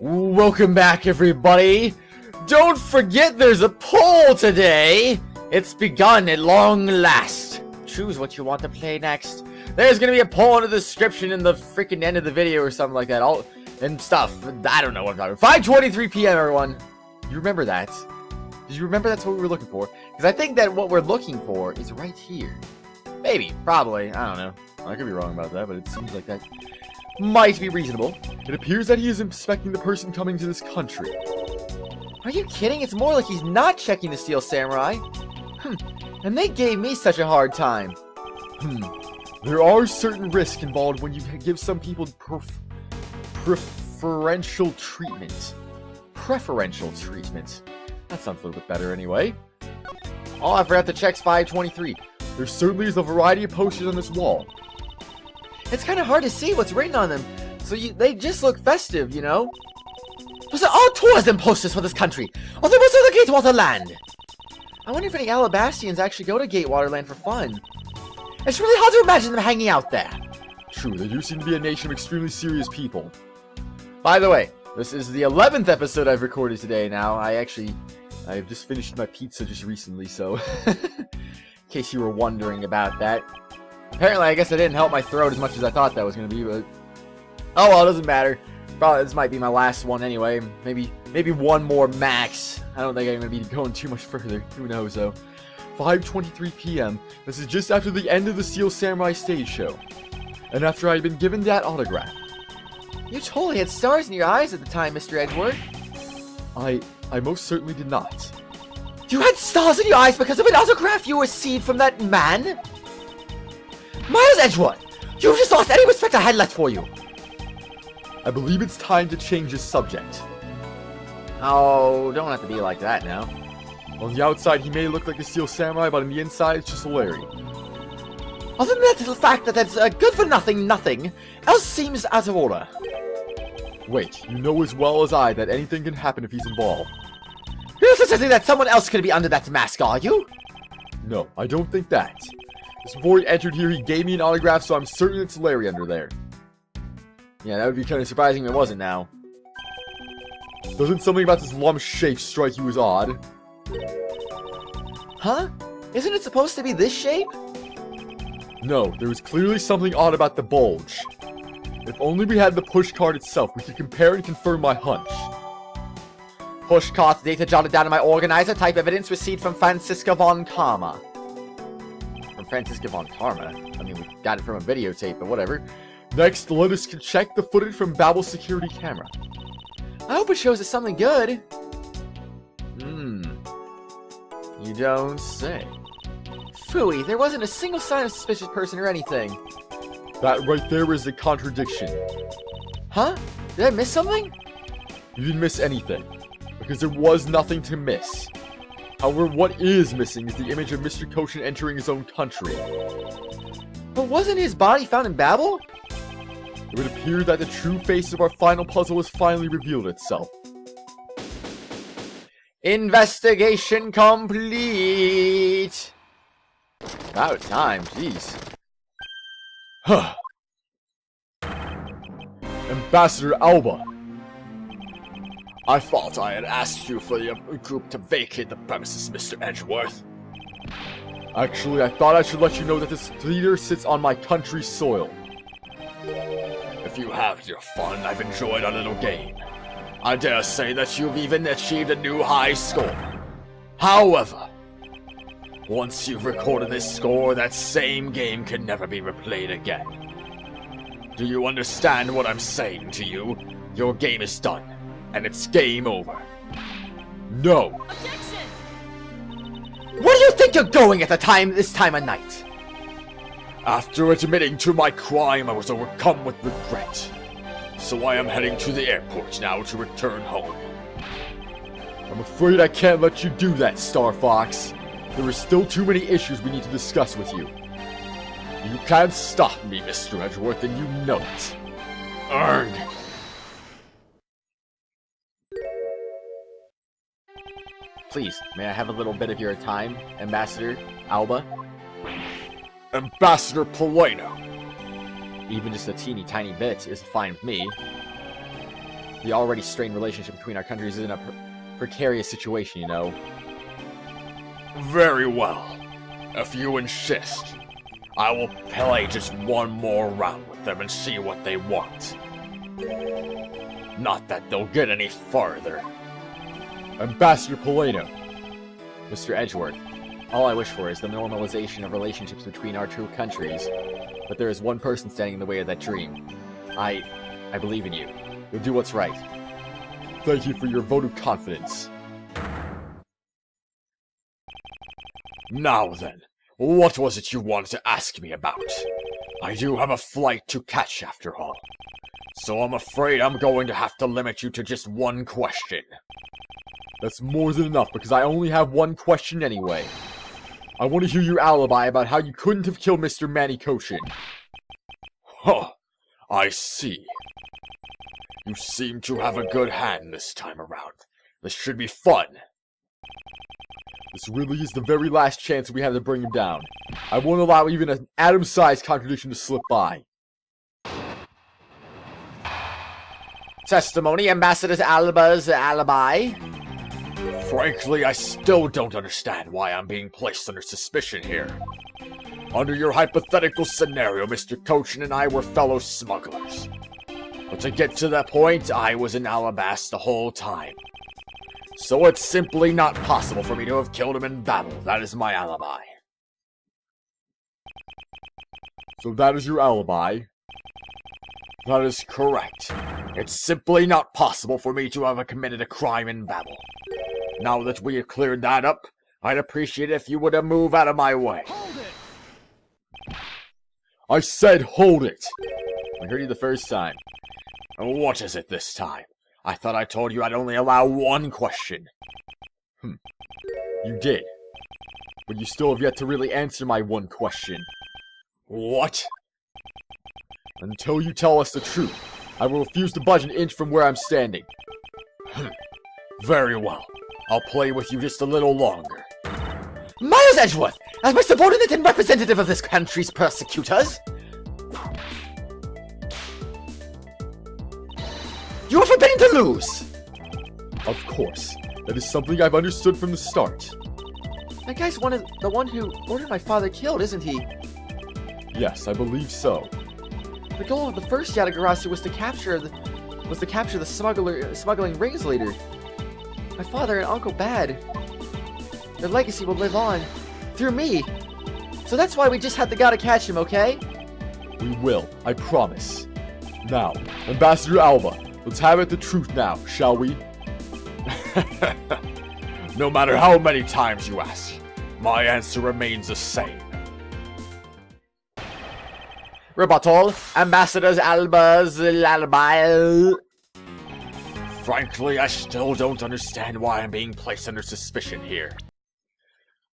Welcome back, everybody! Don't forget there's a poll today! It's begun at long last. Choose what you want to play next. There's gonna be a poll in the description in the freaking end of the video or something like that. And stuff. I don't know what I'm talking about. 5:23 p.m. everyone. You remember that? Did you remember that's what we were looking for? Because I think that what we're looking for is right here. Maybe. Probably. I don't know. I could be wrong about that, but it seems like that might be reasonable. It appears that he is inspecting the person coming to this country. Are you kidding? It's more like he's not checking the Steel Samurai. And they gave me such a hard time. There are certain risks involved when you give some people preferential treatment. Preferential treatment. That sounds a little bit better anyway. Oh, I forgot to check 523. There certainly is a variety of posters on this wall. It's kind of hard to see what's written on them, so they just look festive, you know? Those are all tourism posters for this country. Oh, there was the Gatewater Land. I wonder if any Alabastians actually go to Gatewater Land for fun. It's really hard to imagine them hanging out there. True, they do seem to be a nation of extremely serious people. By the way, this is the 11th episode I've recorded today now. I've just finished my pizza just recently, so in case you were wondering about that. Apparently, I guess I didn't help my throat as much as I thought that was going to be, but oh well, it doesn't matter. Probably this might be my last one anyway. Maybe one more max. I don't think I'm going to be going too much further. Who knows, though. 5:23 p.m. This is just after the end of the Steel Samurai stage show. And after I had been given that autograph. You totally had stars in your eyes at the time, Mr. Edgeworth. I most certainly did not. You had stars in your eyes because of an autograph you received from that man? Miles Edgeworth, you've just lost any respect I had left for you. I believe it's time to change the subject. Oh, don't have to be like that now. On the outside, he may look like a Steel Samurai, but on the inside, it's just Larry. Other than that, the fact that that's good for nothing else seems out of order. Wait, you know as well as I that anything can happen if he's involved. You're suggesting that someone else could be under that mask, are you? No, I don't think that. Just before he entered here, he gave me an autograph, so I'm certain it's Larry under there. Yeah, that would be kind of surprising if it wasn't now. Doesn't something about this lump shape strike you as odd? Huh? Isn't it supposed to be this shape? No, there was clearly something odd about the bulge. If only we had the push card itself, we could compare and confirm my hunch. Push card data jotted down in my organizer, type evidence received from Francisca von Karma. From Francisca von Karma? I mean, we got it from a videotape, but whatever. Next, let us check the footage from Babbel's security camera. I hope it shows us something good. You don't say. Phooey, there wasn't a single sign of suspicious person or anything. That right there is a contradiction. Huh? Did I miss something? You didn't miss anything, because there was nothing to miss. However, what is missing is the image of Mr. Koshin entering his own country. But wasn't his body found in Babbel? It would appear that the true face of our final puzzle has finally revealed itself. Investigation complete! About time, jeez. Huh. Ambassador Alba. I thought I had asked you for the group to vacate the premises, Mr. Edgeworth. Actually, I thought I should let you know that this theater sits on my country's soil. If you have your fun, I've enjoyed our little game. I dare say that you've even achieved a new high score. However, once you've recorded this score, that same game can never be replayed again. Do you understand what I'm saying to you? Your game is done, and it's game over. No. Objection! Where do you think you're going at this time of night? After admitting to my crime, I was overcome with regret. So I am heading to the airport now to return home. I'm afraid I can't let you do that, Star Fox. There are still too many issues we need to discuss with you. You can't stop me, Mr. Edgeworth, and you know it. Earned. Please, may I have a little bit of your time, Ambassador Alba? Ambassador Polino. Even just a teeny tiny bit is fine with me. The already strained relationship between our countries is in a precarious situation, you know. Very well. If you insist, I will play just one more round with them and see what they want. Not that they'll get any farther. Ambassador Polano. Mr. Edgeworth, all I wish for is the normalization of relationships between our two countries. But there is one person standing in the way of that dream. I believe in you. You'll do what's right. Thank you for your vote of confidence. Now then, what was it you wanted to ask me about? I do have a flight to catch after all. So I'm afraid I'm going to have to limit you to just one question. That's more than enough, because I only have one question anyway. I want to hear your alibi about how you couldn't have killed Mr. Manny Koshin. Huh, I see. You seem to have a good hand this time around. This should be fun. This really is the very last chance we have to bring him down. I won't allow even an atom-sized contradiction to slip by. Testimony, Ambassador's alibi. Frankly, I still don't understand why I'm being placed under suspicion here. Under your hypothetical scenario, Mr. Kochin and I were fellow smugglers. But to get to that point, I was in Alabas the whole time. So it's simply not possible for me to have killed him in battle. That is my alibi. So that is your alibi? That is correct. It's simply not possible for me to have committed a crime in battle. Now that we have cleared that up, I'd appreciate it if you would move out of my way. Hold it! I said hold it! I heard you the first time. What is it this time? I thought I told you I'd only allow one question. You did. But you still have yet to really answer my one question. What? Until you tell us the truth, I will refuse to budge an inch from where I'm standing. Very well. I'll play with you just a little longer. Miles Edgeworth, as my subordinate and representative of this country's persecutors, you are forbidden to lose! Of course. That is something I've understood from the start. That guy's the one who ordered my father killed, isn't he? Yes, I believe so. The goal of the first Yatagarasu was to capture the smuggling rings leader. My father and Uncle Bad. Their legacy will live on through me. So that's why we just had to gotta catch him, okay? We will, I promise. Now, Ambassador Alba, let's have it the truth now, shall we? No matter how many times you ask, my answer remains the same. Rebuttal, Ambassador's alibi. Frankly, I still don't understand why I'm being placed under suspicion here.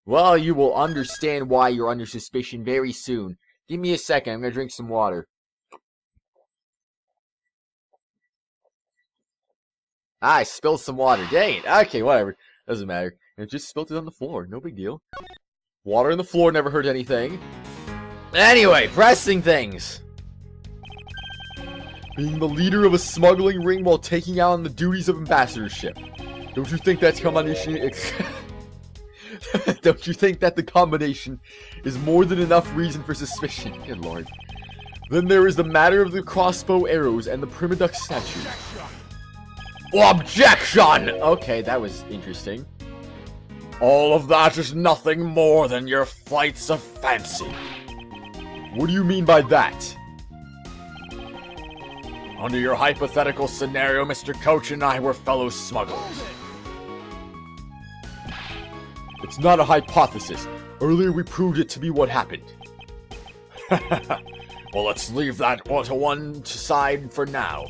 Well, you will understand why you're under suspicion very soon. Give me a second, I'm gonna drink some water. I spilled some water. Dang it. Okay, whatever. Doesn't matter. I just spilled it on the floor. No big deal. Water on the floor never hurt anything. Anyway, pressing things. Being the leader of a smuggling ring while taking out on the duties of ambassadorship. Don't you think that's combination? Don't you think that the combination is more than enough reason for suspicion? Good lord. Then there is the matter of the crossbow arrows and the Primaduck statue. Objection! Okay, that was interesting. All of that is nothing more than your flights of fancy. What do you mean by that? Under your hypothetical scenario, Mr. Coach and I were fellow smugglers. It's not a hypothesis. Earlier we proved it to be what happened. Well, let's leave that to one side for now.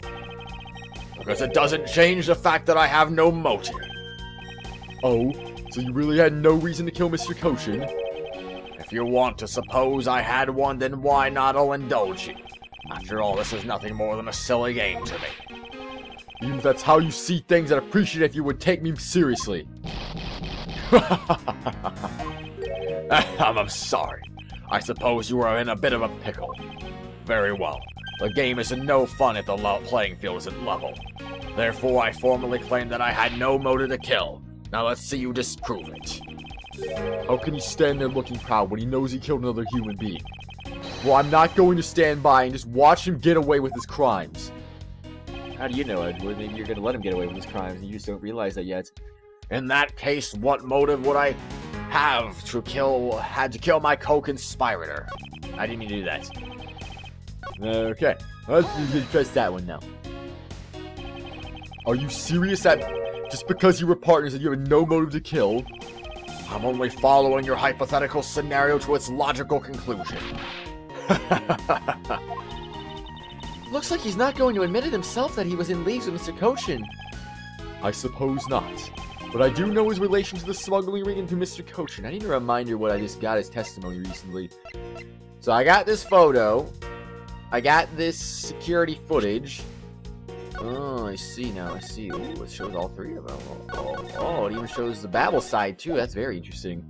Because it doesn't change the fact that I have no motive. Oh, so you really had no reason to kill Mr. Koshin? If you want to suppose I had one, then why not? I'll indulge you. After all, this is nothing more than a silly game to me. Even if that's how you see things, I'd appreciate it if you would take me seriously. I'm sorry. I suppose you are in a bit of a pickle. Very well. The game is no fun if the playing field isn't level. Therefore, I formally claim that I had no motive to kill. Now let's see you disprove it. How can he stand there looking proud when he knows he killed another human being? Well, I'm not going to stand by and just watch him get away with his crimes. How do you know, Edgeworth? Maybe you're gonna let him get away with his crimes and you just don't realize that yet. In that case, what motive would I had to kill my co-conspirator? I didn't mean to do that. Okay, let's address that one now. Are you serious that just because you were partners that you have no motive to kill? I'm only following your hypothetical scenario to its logical conclusion. Looks like he's not going to admit it himself that he was in leagues with Mr. Kochin. I suppose not. But I do know his relation to the smuggling ring and to Mr. Kochin. I need a reminder what I just got as testimony recently. So I got this photo. I got this security footage. Oh, I see now. I see. Ooh, it shows all three of them. Oh, it even shows the Babel side too. That's very interesting.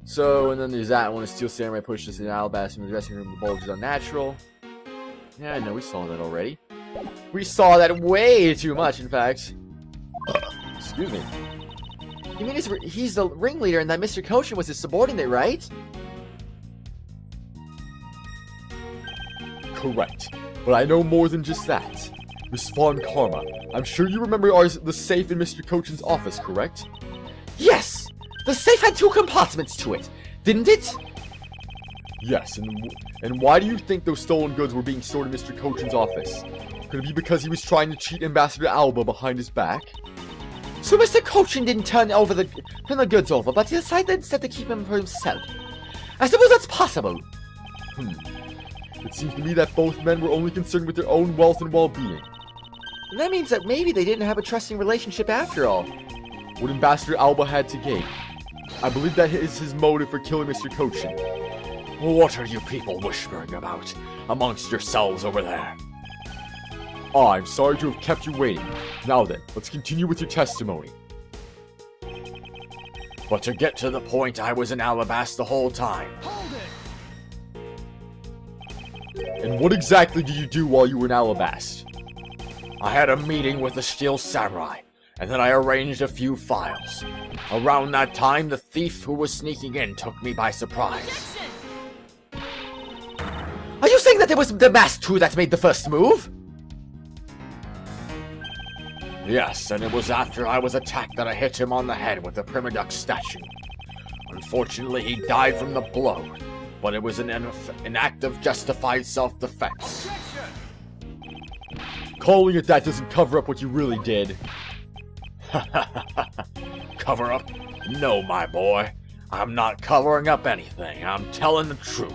So, and then there's that one. A steel samurai pushes an alabaster in the dressing room. The bulge is unnatural. Yeah, I know. We saw that already. We saw that way too much, in fact. Excuse me. You mean he's the ringleader and that Mr. Kochin was his subordinate, right? Correct. But I know more than just that. Miss Von Karma, I'm sure you remember the safe in Mr. Kochin's office, correct? Yes! The safe had 2 compartments to it, didn't it? Yes, and why do you think those stolen goods were being stored in Mr. Kochin's office? Could it be because he was trying to cheat Ambassador Alba behind his back? So Mr. Kochin didn't turn the goods over, but he decided instead to keep them for himself. I suppose that's possible. It seems to me that both men were only concerned with their own wealth and well-being. And that means that maybe they didn't have a trusting relationship after all. What Ambassador Alba had to gain. I believe that is his motive for killing Mr. Kochin. What are you people whispering about amongst yourselves over there? Oh, I'm sorry to have kept you waiting. Now then, let's continue with your testimony. But to get to the point, I was in Alabasta the whole time. And what exactly did you do while you were in Alabasta? I had a meeting with the Steel Samurai, and then I arranged a few files. Around that time, the thief who was sneaking in took me by surprise. Are you saying that it was the masked crew that made the first move? Yes, and it was after I was attacked that I hit him on the head with the Primaduck statue. Unfortunately, he died from the blow, but it was an act of justified self-defense. Calling it that doesn't cover up what you really did. Cover up? No, my boy. I'm not covering up anything. I'm telling the truth.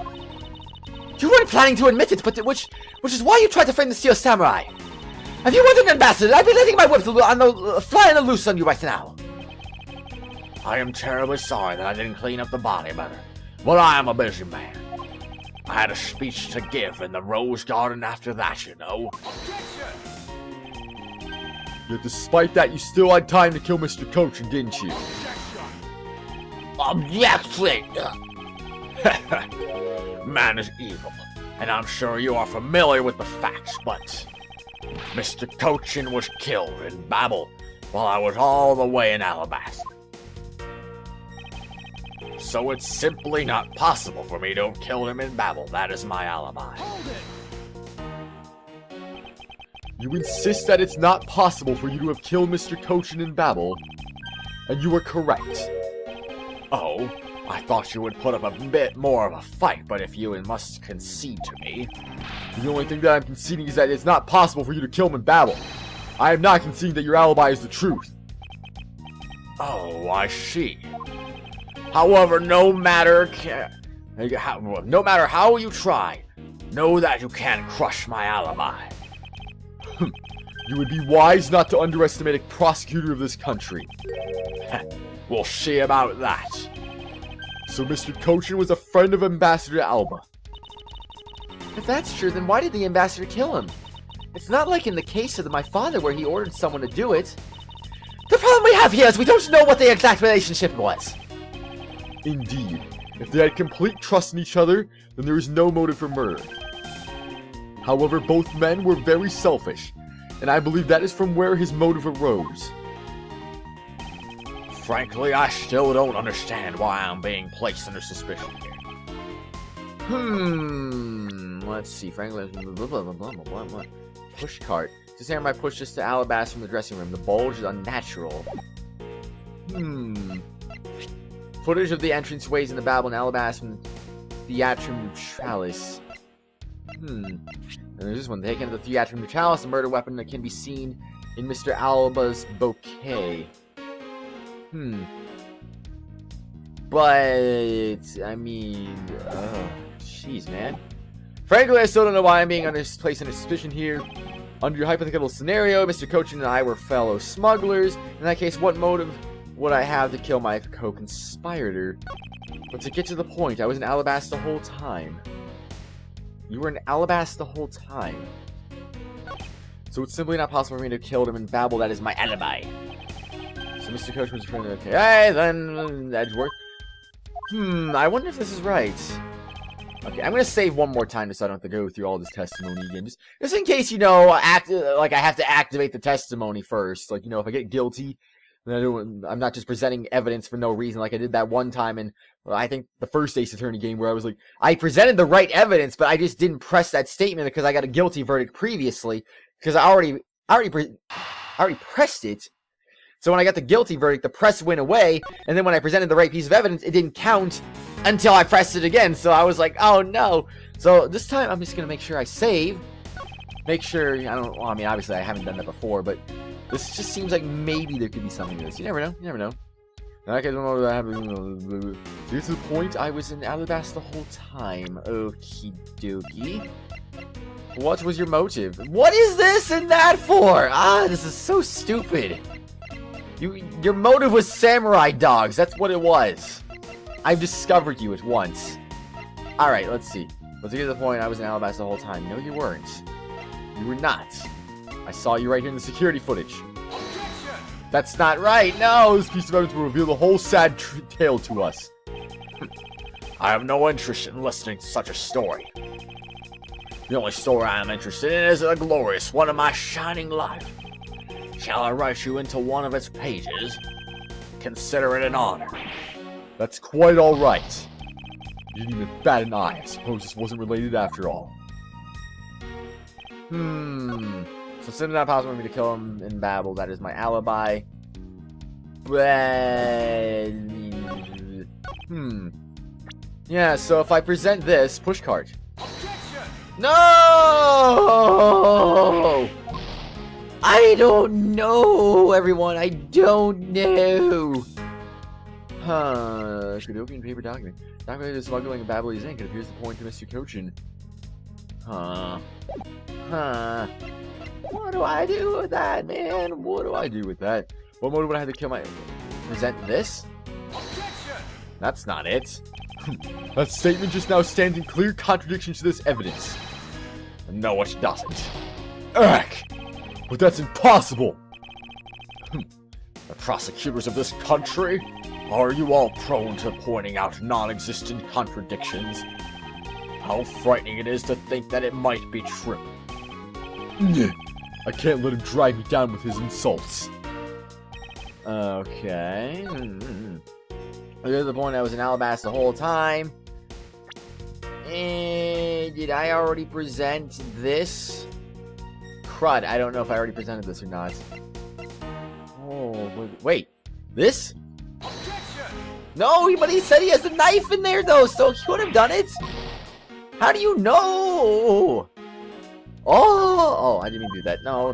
You weren't planning to admit it, but which is why you tried to frame the Steel Samurai. If you weren't an ambassador, I'd be letting my whip fly on the loose on you right now. I am terribly sorry that I didn't clean up the body better, but I am a busy man. I had a speech to give in the Rose Garden after that, you know. Yet despite that, you still had time to kill Mr. Kochin, didn't you? Objection! Man is evil, and I'm sure you are familiar with the facts, but Mr. Kochin was killed in Babel while I was all the way in Alabasta. So it's simply not possible for me to have killed him in Babel. That is my alibi. You insist that it's not possible for you to have killed Mr. Kochin in Babel, and you are correct. Oh, I thought you would put up a bit more of a fight, but if you must concede to me... The only thing that I'm conceding is that it's not possible for you to kill him in Babel. I am not conceding that your alibi is the truth. Oh, I see. However, no matter how you try, know that you can't crush my alibi. You would be wise not to underestimate a prosecutor of this country. We'll see about that. So Mr. Kochin was a friend of Ambassador Alba. If that's true, then why did the ambassador kill him? It's not like in the case of my father where he ordered someone to do it. The problem we have here is we don't know what the exact relationship was. Indeed. If they had complete trust in each other, then there is no motive for murder. However, both men were very selfish, and I believe that is from where his motive arose. Frankly, I still don't understand why I'm being placed under suspicion here. Let's see. Frankly, push cart. Just here, I push this to Alabaster from the dressing room. The bulge is unnatural. Footage of the entranceways in the Babel and Alabaster from Theatrum Neutralis. And there's this one. Taken to the Theatrum Neutralis, a murder weapon that can be seen in Mr. Alba's bouquet. But, I mean, jeez, man. Frankly, I still don't know why I'm being placed under suspicion here. Under your hypothetical scenario, Mr. Kochin and I were fellow smugglers. In that case, what motive would I have to kill my co-conspirator? But to get to the point, I was in Alabasta the whole time. You were in Alabasta the whole time. So it's simply not possible for me to kill him in Babel. That is my alibi. So Mr. Kochin was referring to... Okay, then Edgeworth. I wonder if this is right. Okay, I'm gonna save one more time so I don't have to go through all this testimony again. Just in case, you know, I have to activate the testimony first. Like, you know, if I get guilty, then I'm not just presenting evidence for no reason like I did that one time in, well, I think, the first Ace Attorney game where I was like, I presented the right evidence, but I just didn't press that statement because I got a guilty verdict previously. Because I already pressed it. So when I got the guilty verdict, the press went away, and then when I presented the right piece of evidence, it didn't count until I pressed it again. So I was like, oh no. So this time, I'm just gonna make sure I save. Make sure, well, I mean, obviously I haven't done that before, but this just seems like maybe there could be something to this. You never know, you never know. Okay, I don't know what happened. Here's the point, I was in Alabasta the whole time. Okie dokie. What was your motive? What is this and that for? This is so stupid. Your motive was samurai dogs. That's what it was. I've discovered you at once. Alright, let's see. Let's get to the point. I was in Alabasta the whole time. No, you weren't. You were not. I saw you right here in the security footage. That's not right. No, this piece of evidence will reveal the whole sad tale to us. I have no interest in listening to such a story. The only story I am interested in is a glorious one of my shining life. Shall I write you into one of its pages? Consider it an honor. That's quite alright. You didn't even bat an eye. I suppose this wasn't related after all. So it's not possible for me to kill him in Babel. That is my alibi. Yeah, so if I present this, pushcart. No! I don't know, everyone. I don't know. Kratos paper document. Document is smuggling a Babylese ink. It appears to point to Mr. Kochin. What do I do with that, man? What do I do with that? What motive would I have to kill my... Present this? That's not it. That statement just now stands in clear contradiction to this evidence. No, it doesn't. Ugh! But that's impossible! The prosecutors of this country? Are you all prone to pointing out non-existent contradictions? How frightening it is to think that it might be true. I can't let him drag me down with his insults. Okay. There's the point I was in Alabasta the whole time. And did I already present this? Crud, I don't know if I already presented this or not. Oh, wait. This? No, but he said he has a knife in there, though, so he could have done it. How do you know? Oh, I didn't mean to do that. No.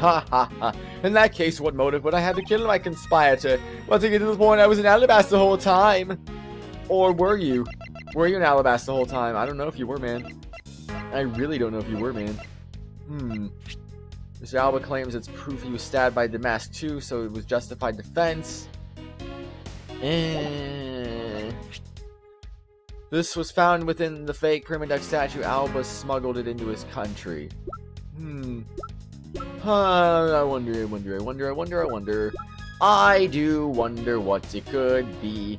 Ha. In that case, what motive would I have to kill my conspirator? Well, to get to the point, I was in Alabasta the whole time. Or were you? Were you in Alabasta the whole time? I don't know if you were, man. I really don't know if you were, man. Mr. Alba claims it's proof he was stabbed by Damask too, so it was justified defense. This was found within the fake prima duck statue. Alba smuggled it into his country. I wonder. I do wonder what it could be.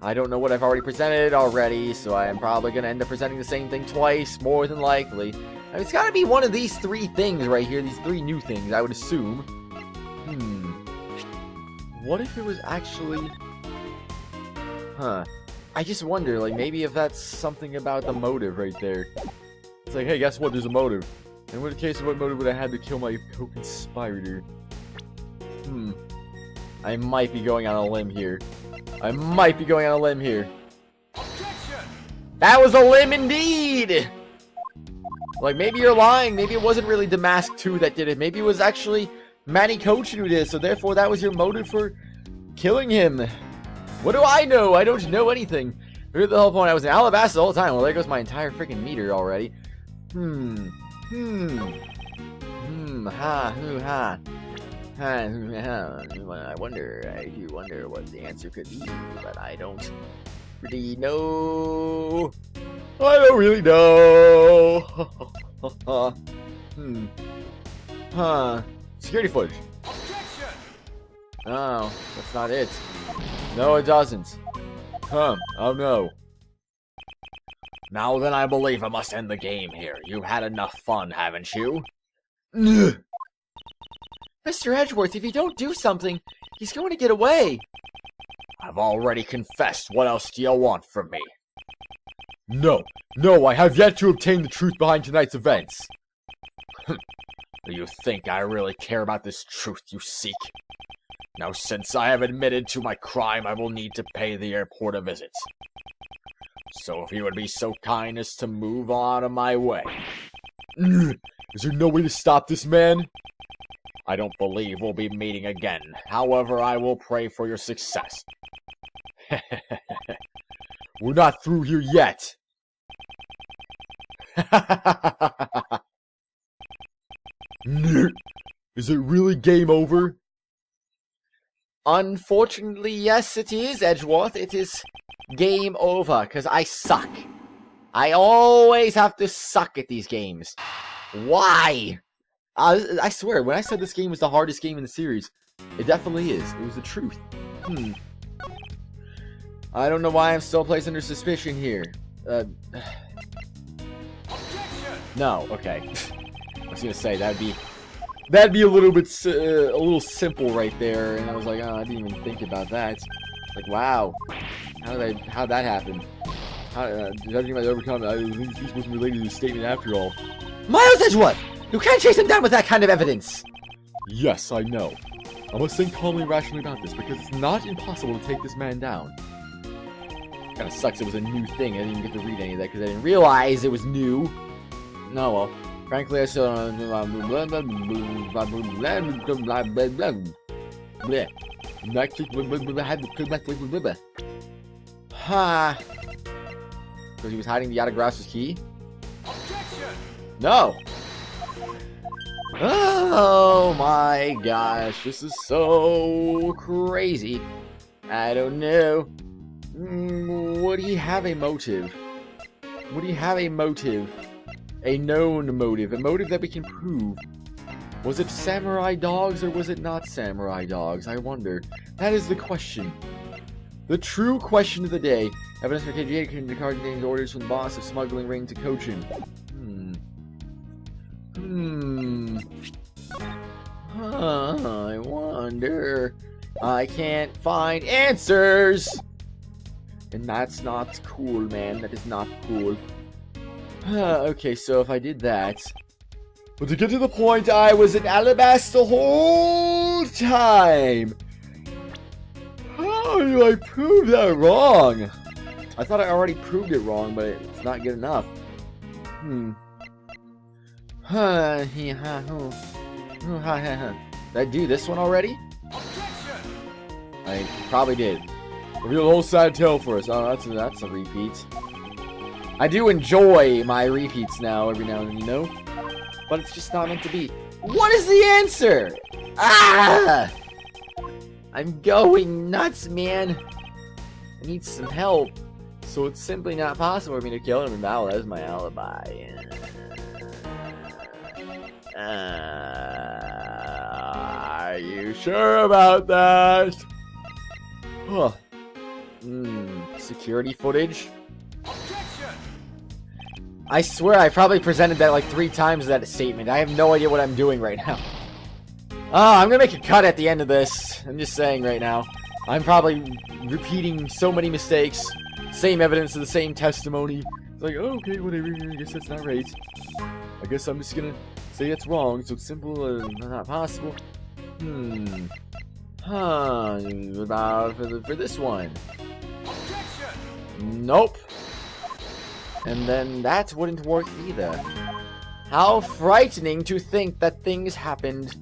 I don't know what I've already presented already, so I am probably going to end up presenting the same thing twice, more than likely. I mean, it's got to be one of these 3 things right here, these 3 new things, I would assume. What if it was actually... I just wonder, like, maybe if that's something about the motive right there. It's like, hey, guess what? There's a motive. And in the case of what motive would I have to kill my co-conspirator? I might be going on a limb here. Objection! That was a limb indeed! Like, maybe you're lying. Maybe it wasn't really Damask 2 that did it. Maybe it was actually Manny Kochin who did it. So therefore, that was your motive for killing him. What do I know? I don't know anything. Here's the whole point. I was in Alabasta the whole time. Well, there goes my entire freaking meter already. I do wonder what the answer could be, but I don't really know. I don't really know. Security footage. Oh, that's not it. No, it doesn't. Oh no. Now then, I believe I must end the game here. You've had enough fun, haven't you? Mr. Edgeworth, if you don't do something, he's going to get away. I've already confessed. What else do you want from me? No, I have yet to obtain the truth behind tonight's events. Do you think I really care about this truth you seek? Now, since I have admitted to my crime, I will need to pay the airport a visit. So if you would be so kind as to move out of my way. Is there no way to stop this man? I don't believe we'll be meeting again. However, I will pray for your success. We're not through here yet. Is it really game over? Unfortunately, yes, it is, Edgeworth. It is game over, because I suck. I always have to suck at these games. Why? I swear, when I said this game was the hardest game in the series, it definitely is. It was the truth. I don't know why I'm still placed under suspicion here. No, okay. I was gonna say, that'd be a little bit, a little simple right there, and I was like, oh, I didn't even think about that. Like, wow. How'd that happen? Judging by the overcome, I think this wasn't related to the statement after all. Miles Edgeworth! You can't chase him down with that kind of evidence! Yes, I know. I must think calmly and rationally about this, because it's not impossible to take this man down. Kinda sucks it was a new thing. I didn't even get to read any of that, because I didn't realize it was new. No, well. Frankly, I still Ha! Because he was hiding the Yatagrasa's key? No! Oh my gosh, this is so crazy. I don't know. Would he have a motive? Would he have a motive? A known motive, a motive that we can prove. Was it samurai dogs or was it not samurai dogs? I wonder. That is the question. The true question of the day. Evidence for Gyakuten Kenji contains orders from the boss of smuggling ring to Kochin. I wonder. I can't find answers! And that's not cool, man. That is not cool. Okay, so if I did that... But to get to the point, I was in Alabasta the whole time! How do I prove that wrong? I thought I already proved it wrong, but it's not good enough. Did I do this one already? I probably did. Reveal the whole sad tale for us. Oh, that's a repeat. I do enjoy my repeats now, every now and then, you know? But it's just not meant to be. What is the answer? Ah! I'm going nuts, man. I need some help. So it's simply not possible for me to kill him, and now that's my alibi. Are you sure about that? Huh. Security footage? I swear I probably presented that like 3 times, that statement. I have no idea what I'm doing right now. Oh, I'm gonna make a cut at the end of this. I'm just saying right now. I'm probably repeating so many mistakes. Same evidence of the same testimony. It's like, oh, okay, whatever, I guess that's not right. I guess I'm just gonna say it's wrong, so simple as not possible. Huh, what about for this one? Nope. And then that wouldn't work either. How frightening to think that things happened.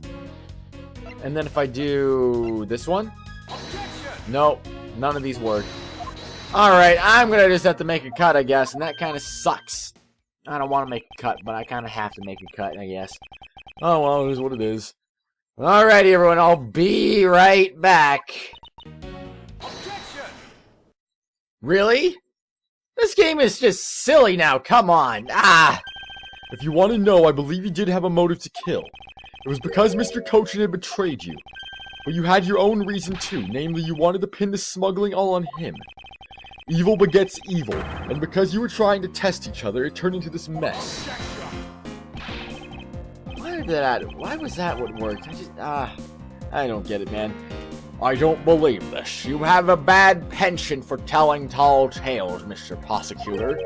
And then if I do this one? Nope, none of these work. Alright, I'm gonna just have to make a cut, I guess, and that kind of sucks. I don't want to make a cut, but I kind of have to make a cut, I guess. Oh, well, it is what it is. Alrighty, everyone, I'll be right back. Really? This game is just silly now, come on. If you want to know, I believe you did have a motive to kill. It was because Mr. Kochin had betrayed you. But you had your own reason too, namely you wanted to pin the smuggling all on him. Evil begets evil, and because you were trying to test each other, it turned into this mess. Why was that what worked? I don't get it, man. I don't believe this. You have a bad penchant for telling tall tales, Mr. Prosecutor.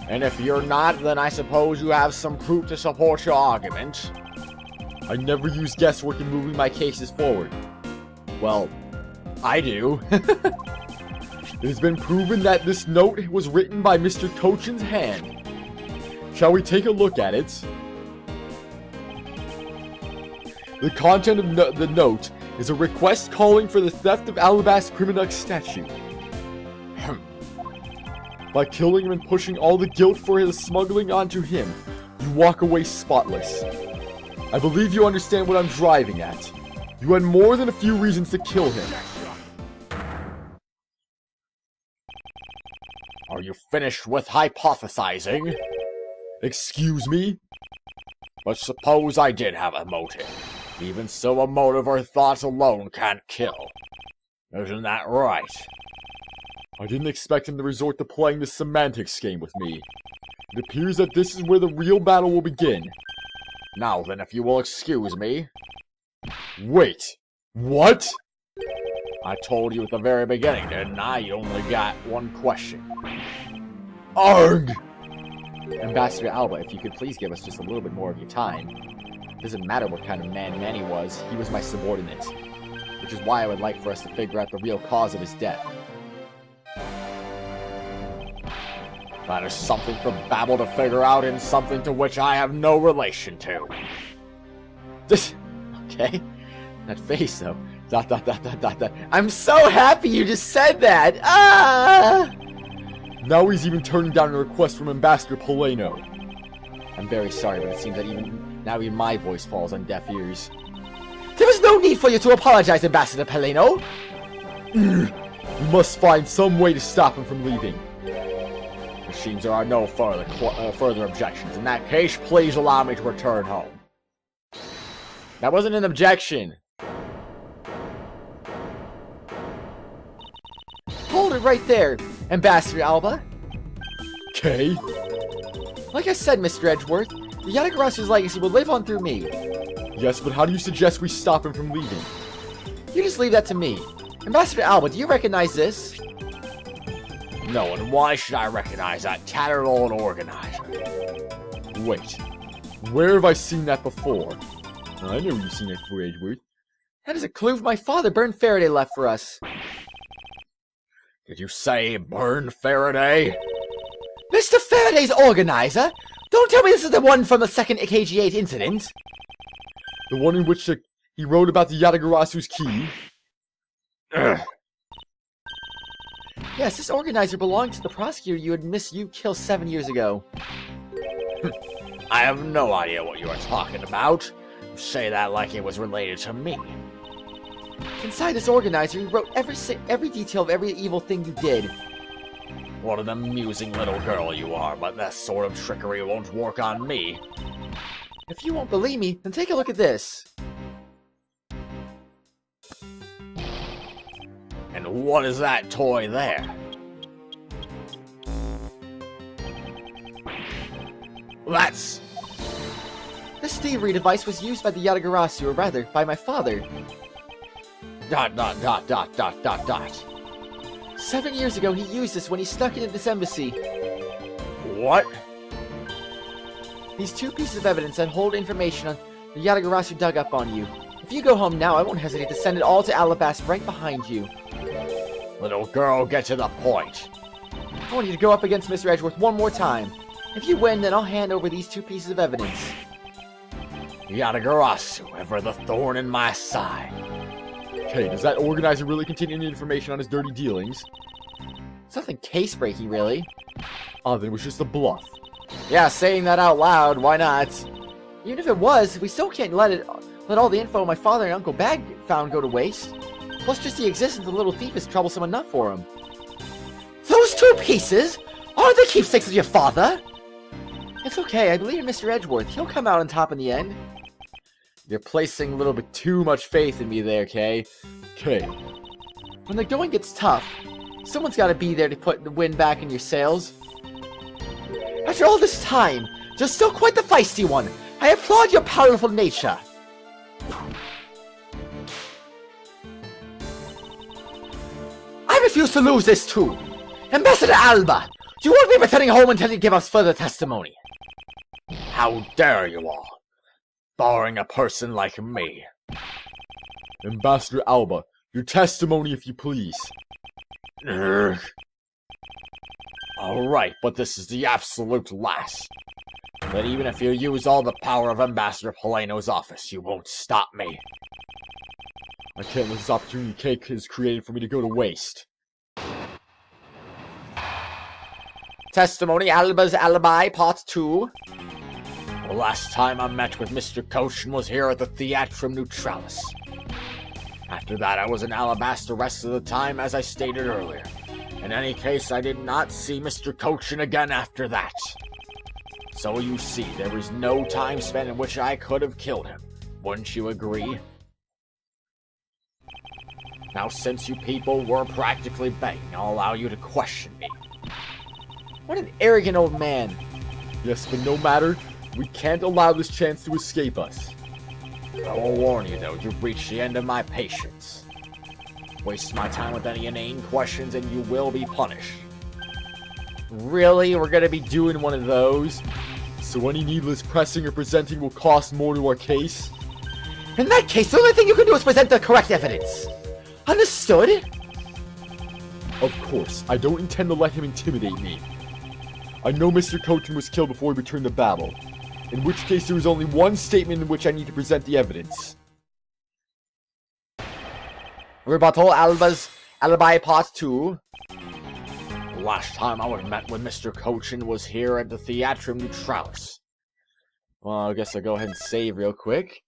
And if you're not, then I suppose you have some proof to support your argument. I never use guesswork in moving my cases forward. Well, I do. It has been proven that this note was written by Mr. Kochin's hand. Shall we take a look at it? The content of the note is a request calling for the theft of Alabaster Criminux statue. By killing him and pushing all the guilt for his smuggling onto him, you walk away spotless. I believe you understand what I'm driving at. You had more than a few reasons to kill him. Are you finished with hypothesizing? Excuse me? But suppose I did have a motive. Even so, a motive or thoughts alone can't kill. Isn't that right? I didn't expect him to resort to playing this semantics game with me. It appears that this is where the real battle will begin. Now then, if you will excuse me. Wait, what? I told you at the very beginning, didn't I? You only got one question. Arg! Ambassador Alba, if you could please give us just a little bit more of your time. It doesn't matter what kind of man Manny was, he was my subordinate. Which is why I would like for us to figure out the real cause of his death. That is something for Babel to figure out and something to which I have no relation to. Okay. That face, though. ... I'm so happy you just said that! Ah! Now he's even turning down a request from Ambassador Poleno. I'm very sorry, but it seems that even my voice falls on deaf ears. There was no need for you to apologize, Ambassador Poleno! We must find some way to stop him from leaving. It seems there are no further objections. In that case, please allow me to return home. That wasn't an objection. Hold it right there, Ambassador Alba. Okay. Like I said, Mr. Edgeworth, the Yatagarasu's legacy will live on through me. Yes, but how do you suggest we stop him from leaving? You just leave that to me. Ambassador Alba, do you recognize this? No, and why should I recognize that tattered old organizer? Wait, where have I seen that before? I know you've seen that before, Edgeworth. That is a clue my father, Bern Faraday, left for us. Did you say Bern Faraday? Mr. Faraday's organizer? Don't tell me this is the one from the second KG8 incident. The one in which he wrote about the Yatagarasu's key? Yes, this organizer belonged to the prosecutor you had killed 7 years ago. I have no idea what you are talking about. You say that like it was related to me. Inside this organizer, he wrote every detail of every evil thing you did. What an amusing little girl you are, but that sort of trickery won't work on me. If you won't believe me, then take a look at this. And what is that toy there? That's... This thievery device was used by the Yatagarasu, or rather, by my father. ... 7 years ago, he used this when he snuck into this embassy. What? These 2 pieces of evidence that hold information on the Yatagarasu dug up on you. If you go home now, I won't hesitate to send it all to Alabasta right behind you. Little girl, get to the point. I want you to go up against Mr. Edgeworth one more time. If you win, then I'll hand over these 2 pieces of evidence. Yatagarasu, ever the thorn in my side. Okay, does that organizer really contain any information on his dirty dealings? It's nothing case-breaking, really. Oh, then it was just a bluff. Yeah, saying that out loud, why not? Even if it was, we still can't let all the info my father and Uncle Bag found go to waste. Plus, just the existence of the little thief is troublesome enough for him. Those 2 pieces? Are the keepsakes of your father? It's okay, I believe in Mr. Edgeworth. He'll come out on top in the end. You're placing a little bit too much faith in me there, Kay. Okay. When the going gets tough, someone's got to be there to put the wind back in your sails. After all this time, you're still quite the feisty one. I applaud your powerful nature. I refuse to lose this too. Ambassador Alba, you won't be returning home until you give us further testimony. How dare you all? Barring a person like me. Ambassador Alba, your testimony if you please. Alright, but this is the absolute last. But even if you use all the power of Ambassador Polano's office, you won't stop me. I can't let this opportunity Kay has created for me to go to waste. Testimony, Alba's Alibi, Part 2. The last time I met with Mr. Kochin was here at the Theatrum Neutralis. After that, I was in Alabasta the rest of the time, as I stated earlier. In any case, I did not see Mr. Kochin again after that. So you see, there was no time spent in which I could have killed him. Wouldn't you agree? Now, since you people were practically begging, I'll allow you to question me. What an arrogant old man. Yes, but no matter, we can't allow this chance to escape us. I will warn you, though, you've reached the end of my patience. Waste my time with any inane questions and you will be punished. Really? We're gonna be doing one of those? So any needless pressing or presenting will cost more to our case? In that case, the only thing you can do is present the correct evidence. Understood? Of course, I don't intend to let him intimidate me. I know Mr. Kochin was killed before he returned to battle, in which case there is only one statement in which I need to present the evidence. Rebuttal, Alba's Alibi Part 2. The last time I met with Mr. Kochin was here at the Theatrum Neutralis. Well, I guess I'll go ahead and save real quick.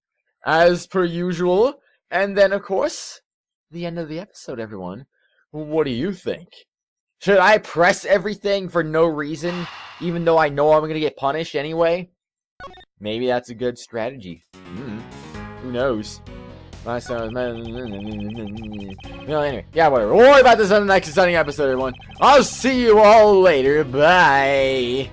As per usual. And then, of course, the end of the episode, everyone. What do you think? Should I press everything for no reason, even though I know I'm gonna get punished anyway? Maybe that's a good strategy. Who knows? Well, anyway, yeah, whatever. We'll worry about this on the next exciting episode, everyone. I'll see you all later. Bye.